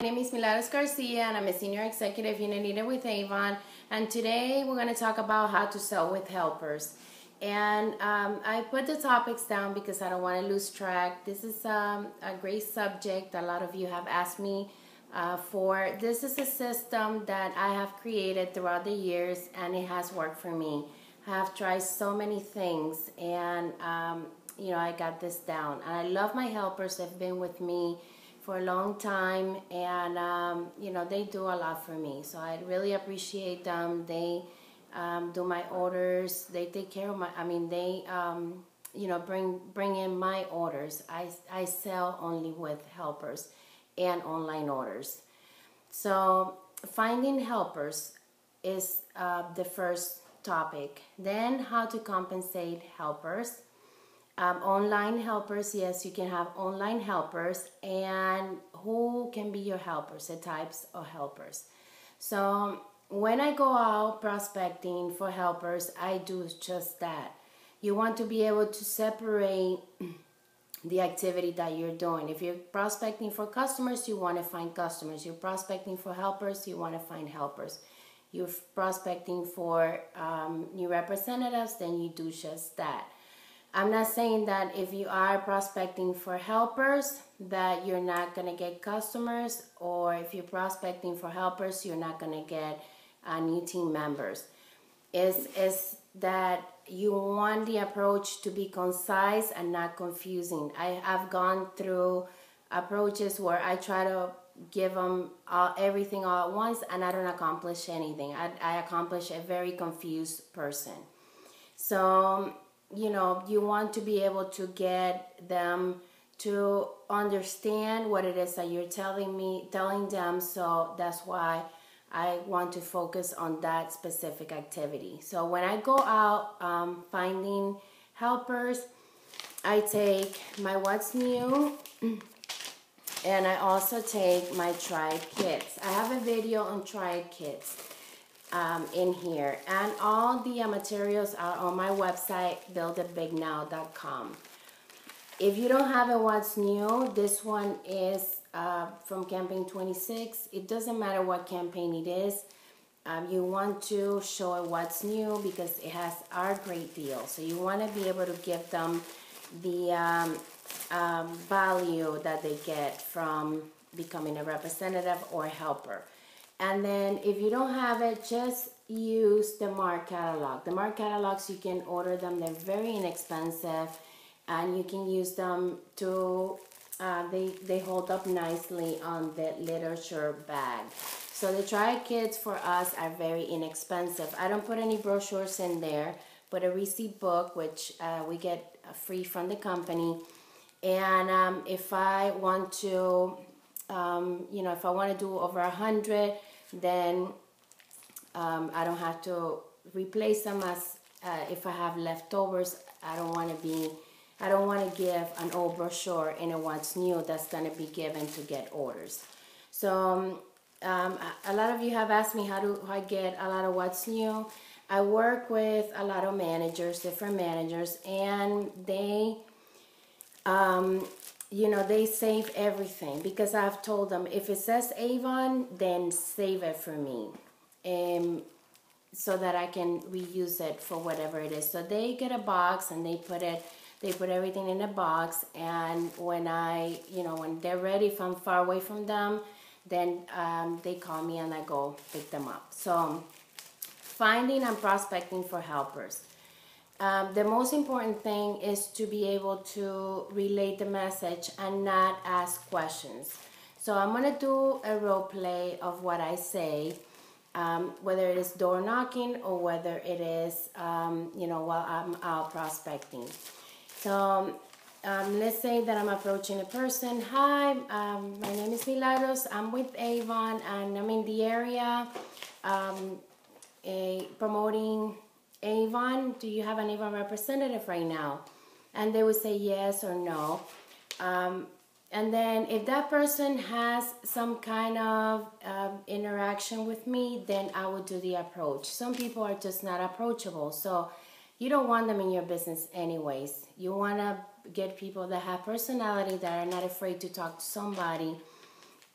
My name is Milagros Garcia and I'm a Senior Executive Unit Leader with Avon, and today we're going to talk about how to sell with helpers. And I put the topics down because I don't want to lose track. This is a great subject a lot of you have asked me for. This is a system that I have created throughout the years and it has worked for me. I have tried so many things and I got this down. And I love my helpers. They've been with me for a long time, and they do a lot for me, so I really appreciate them. They do my orders, they take care of my, they bring in my orders. I sell only with helpers and online orders. So finding helpers is the first topic. Then how to compensate helpers. Online helpers, yes, you can have online helpers. And who can be your helpers, the types of helpers. So when I go out prospecting for helpers, I do just that. You want to be able to separate the activity that you're doing. If you're prospecting for customers, you want to find customers. You're prospecting for helpers, you want to find helpers. You're prospecting for new representatives, then you do just that. I'm not saying that if you are prospecting for helpers that you're not going to get customers, or if you're prospecting for helpers you're not going to get new team members. Is that you want the approach to be concise and not confusing. I've gone through approaches where I try to give them everything all at once and I don't accomplish anything. I accomplish a very confused person. So you want to be able to get them to understand what it is that you're telling them. So that's why I want to focus on that specific activity. So when I go out finding helpers, I take my What's New and I also take my tried kits. I have a video on tried kits in here, and all the materials are on my website buildabignow.com. If you don't have a What's New, this one is from campaign 26. It doesn't matter what campaign it is. You want to show a What's New because it has our great deal. So you want to be able to give them the value that they get from becoming a representative or a helper. And then if you don't have it, just use the Mark catalog. The Mark catalogs, you can order them. They're very inexpensive and you can use them to, they hold up nicely on the literature bag. So the triad kits for us are very inexpensive. I don't put any brochures in there, but a receipt book, which we get free from the company. And if I want to, if I want to do over 100, then I don't have to replace them as if I have leftovers. I don't want to give an old brochure in a What's New that's going to be given to get orders. So a lot of you have asked me how do I get a lot of What's New. I work with a lot of managers, different managers, and they they save everything because I've told them if it says Avon, then save it for me, so that I can reuse it for whatever it is. So they get a box and they put everything in a box, and when when they're ready, if I'm far away from them, then they call me and I go pick them up. So finding and prospecting for helpers. The most important thing is to be able to relate the message and not ask questions. So I'm going to do a role play of what I say, whether it is door knocking or whether it is, while I'm out prospecting. So let's say that I'm approaching a person. Hi, my name is Milagros. I'm with Avon and I'm in the area promoting Avon. Do you have an Avon representative right now? And they would say yes or no. And then if that person has some kind of interaction with me, then I would do the approach. Some people are just not approachable, so you don't want them in your business anyways. You want to get people that have personality, that are not afraid to talk to somebody,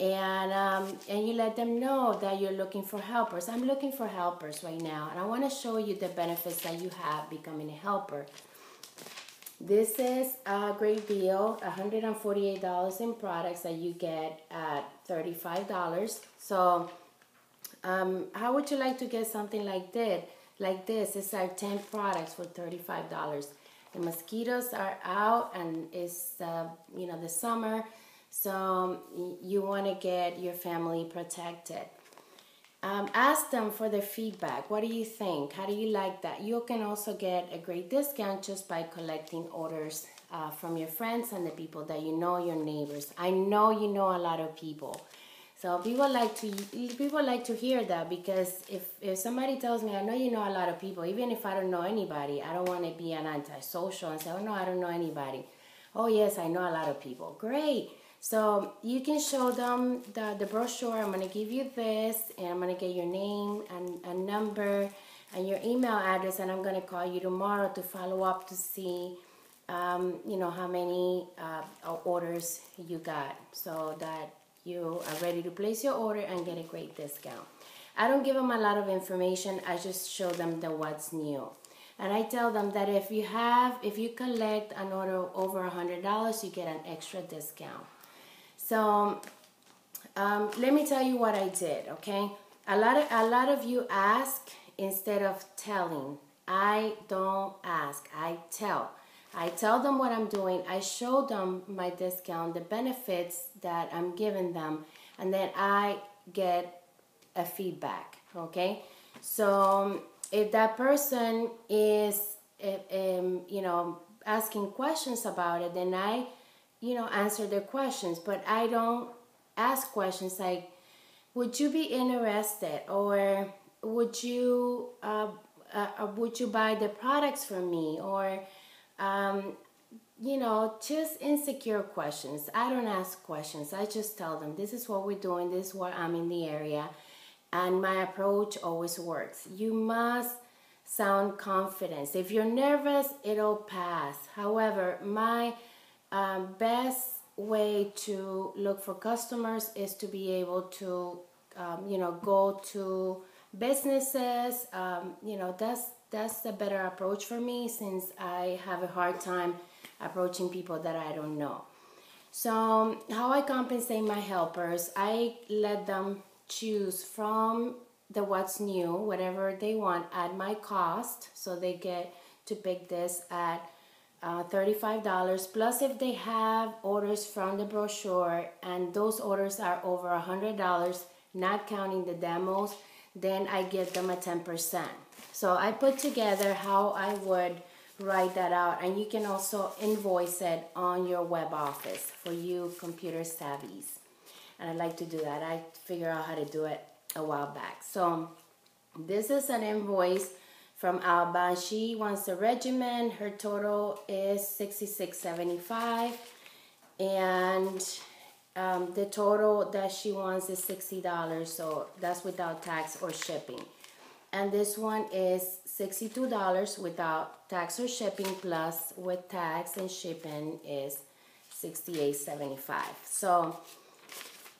and you let them know that you're looking for helpers. I'm looking for helpers right now, and I want to show you the benefits that you have becoming a helper. This is a great deal, $148 in products that you get at $35. So how would you like to get something like this? It's our 10 products for $35. The mosquitoes are out, and it's the summer, so you want to get your family protected. Ask them for their feedback. What do you think? How do you like that? You can also get a great discount just by collecting orders from your friends and the people that you know, your neighbors. I know you know a lot of people. So people like to hear that, because if somebody tells me, I know you know a lot of people, even if I don't know anybody, I don't want to be an antisocial and say, oh no, I don't know anybody. Oh yes, I know a lot of people. Great. So you can show them the brochure. I'm going to give you this, and I'm going to get your name and a number and your email address, and I'm going to call you tomorrow to follow up to see, how many orders you got, so that you are ready to place your order and get a great discount. I don't give them a lot of information. I just show them the what's new. And I tell them that if you collect an order over $100, you get an extra discount. So let me tell you what I did, okay? A lot of you ask instead of telling. I don't ask, I tell. I tell them what I'm doing. I show them my discount, the benefits that I'm giving them, and then I get a feedback, okay? So if that person is, asking questions about it, then I answer their questions. But I don't ask questions like, would you be interested, or would you buy the products from me, or just insecure questions. I don't ask questions. I just tell them, this is what we're doing, this is where I'm in the area, and my approach always works. You must sound confident. If you're nervous, it'll pass. However, my best way to look for customers is to be able to, go to businesses. That's the better approach for me, since I have a hard time approaching people that I don't know. So how I compensate my helpers, I let them choose from the what's new, whatever they want, at my cost. So they get to pick this at $35, plus if they have orders from the brochure and those orders are over $100, not counting the demos, then I give them a 10%. So I put together how I would write that out, and you can also invoice it on your web office for you computer savvies. And I like to do that. I figured out how to do it a while back. So this is an invoice from Alba. She wants a regimen. Her total is $66.75, and the total that she wants is $60, so that's without tax or shipping. And this one is $62 without tax or shipping, plus with tax and shipping is $68.75. So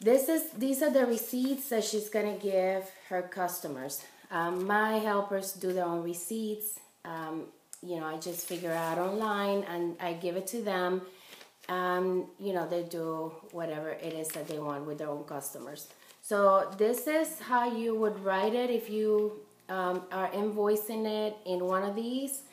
these are the receipts that she's gonna give her customers. My helpers do their own receipts. I just figure out online and I give it to them. They do whatever it is that they want with their own customers. So this is how you would write it if you are invoicing it in one of these.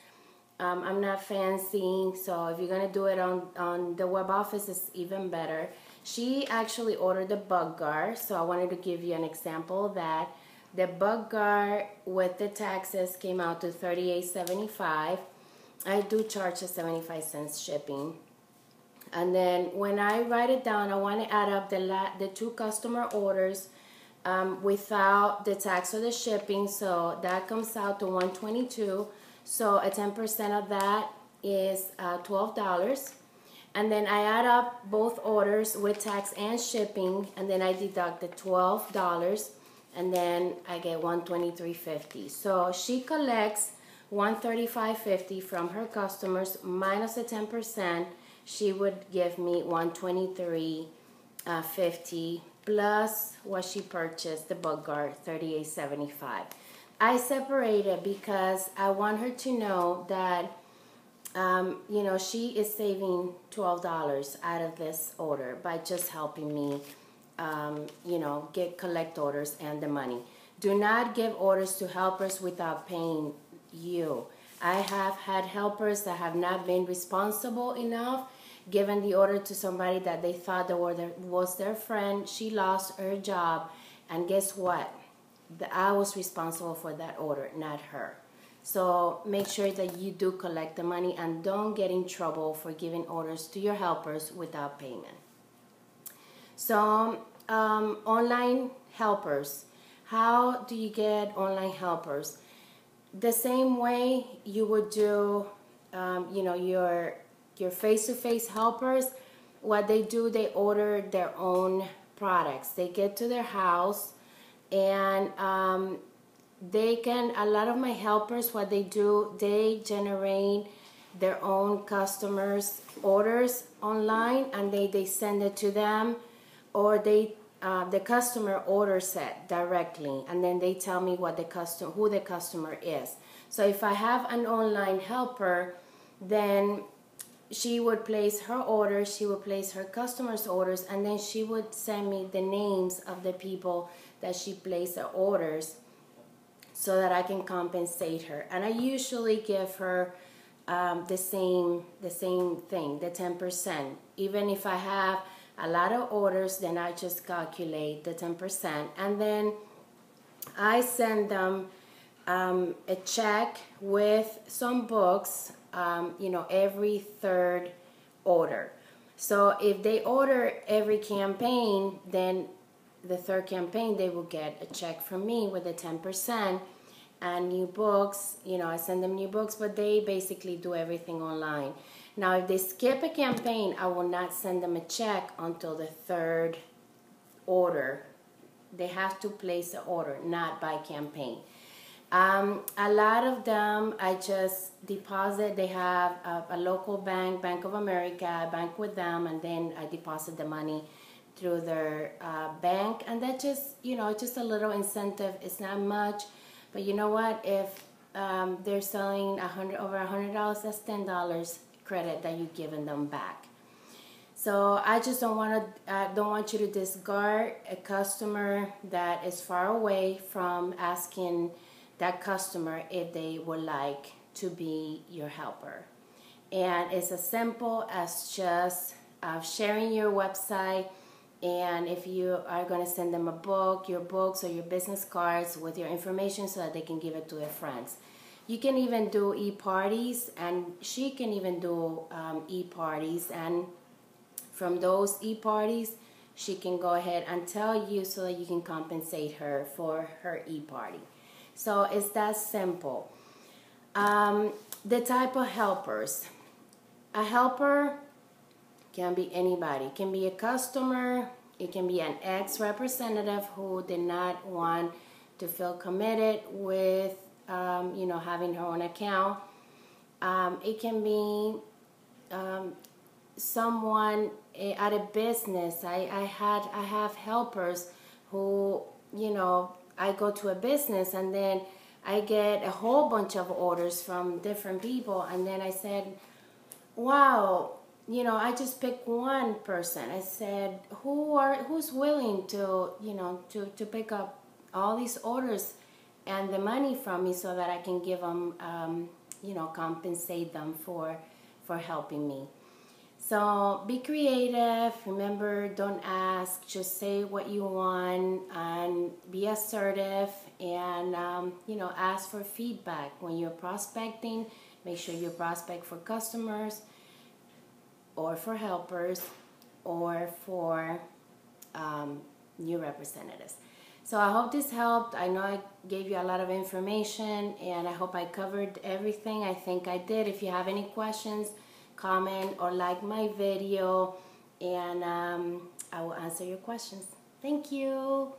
I'm not fancy, so if you're gonna do it on the web office, it's even better. She actually ordered the bug guard, so I wanted to give you an example of that. The bug guard with the taxes came out to $38.75. I do charge a 75-cent shipping. And then when I write it down, I want to add up the two customer orders without the tax or the shipping, so that comes out to $122. So a 10% of that is $12. And then I add up both orders with tax and shipping, and then I deduct the $12, and then I get $123.50. So she collects $135.50 from her customers minus the 10%. She would give me $123.50 plus what she purchased, the bug guard, $38.75. I separated because I want her to know that you know, she is saving $12 out of this order by just helping me, you know, collect orders and the money. Do not give orders to helpers without paying you. I have had helpers that have not been responsible enough, given the order to somebody that they thought the order was their friend. She lost her job, and guess what? I was responsible for that order, not her. So make sure that you do collect the money and don't get in trouble for giving orders to your helpers without payment. So online helpers. How do you get online helpers? The same way you would do, you know, your face-to-face helpers. What they do, they order their own products. They get to their house, and they can, a lot of my helpers, what they do, they generate their own customers' orders online, and they send it to them, or they the customer orders it directly, and then they tell me what who the customer is. So if I have an online helper, then she would place her orders, she would place her customers' orders, and then she would send me the names of the people that she placed the orders, so that I can compensate her. And I usually give her the same thing, the 10%. Even if I have a lot of orders, then I just calculate the 10%, and then I send them a check with some books, you know, every third order. So if they order every campaign, then the third campaign they will get a check from me with the 10%. And new books, you know, I send them new books, but they basically do everything online. Now, if they skip a campaign, I will not send them a check until the third order. They have to place the order, not by campaign. A lot of them, I just deposit. They have a local bank, Bank of America. I bank with them, and then I deposit the money through their bank. And that just, you know, just a little incentive. It's not much. But you know what? If they're selling over $100, that's $10 credit that you're giving them back. So I just don't want you to discard a customer that is far away from asking that customer if they would like to be your helper. And it's as simple as just sharing your website. And if you are going to send them a book, your books or your business cards with your information so that they can give it to their friends. You can even do e-parties, and she can even do e-parties. And from those e-parties, she can go ahead and tell you so that you can compensate her for her e-party. So it's that simple. The type of helpers. A helper can be anybody. It can be a customer. It can be an ex-representative who did not want to feel committed with, you know, having her own account. It can be someone at a business. I have helpers who, you know, I go to a business and then I get a whole bunch of orders from different people, and then I said, wow, you know, I just picked one person. I said, who's willing to, you know, to pick up all these orders and the money from me so that I can give them, you know, compensate them for helping me. So be creative. Remember, don't ask. Just say what you want and be assertive, and, you know, ask for feedback. When you're prospecting, make sure you prospect for customers or for helpers or for new representatives. So I hope this helped. I know I gave you a lot of information, and I hope I covered everything. I think I did. If you have any questions, comment or like my video, and I will answer your questions. Thank you.